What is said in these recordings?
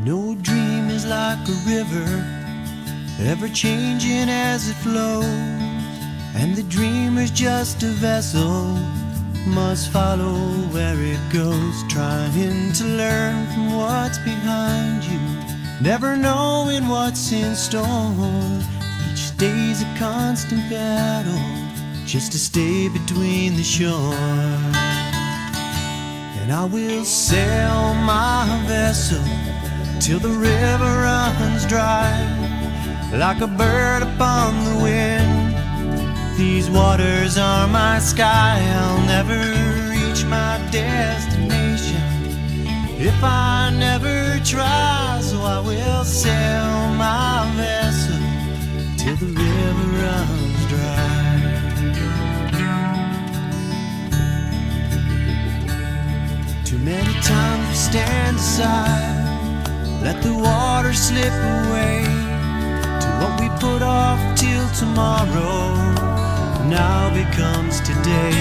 No dream is like a river, ever changing as it flows, and the dreamer's just a vessel, must follow where it goes, trying to learn from what's behind you, never knowing what's in store. Each day's a constant battle, just to stay between the shore. And I will sail my vessel till the river runs dry, like a bird upon the wind, These waters are my sky, I'll never reach my destination if I never try. So I will sail my vessel till the river runs dry. Too many times we stand aside, let the water slip away to what we put off till tomorrow now becomes today.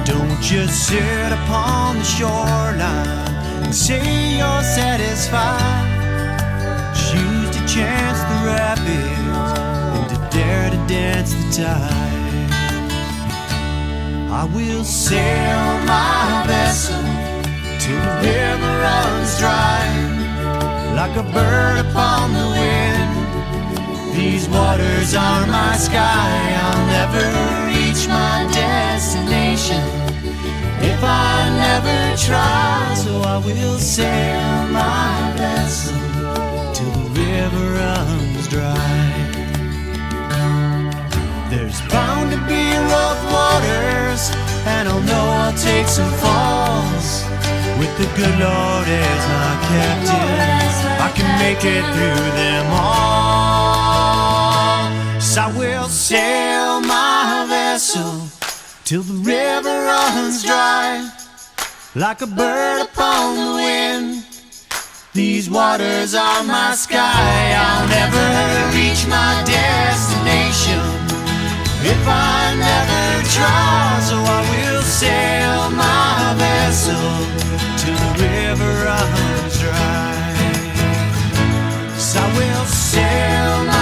Don't just sit upon the shoreline and say you're satisfied. Choose to chance the rapids and to dare to dance the tide. I will sail my vessel till the river runs dry, like a bird upon the wind. These waters are my sky, I'll never reach my destination if I never try. So I will sail my vessel till the river runs dry. There's bound to be rough waters, and I'll know I'll take some falls. With the good Lord as my captain, I can make it through them all. So I will sail my vessel till the river runs dry, like a bird upon the wind. These waters are my sky, I'll never reach my destination if I never try. So I will sail my vessel till the river runs dry. So I will sail my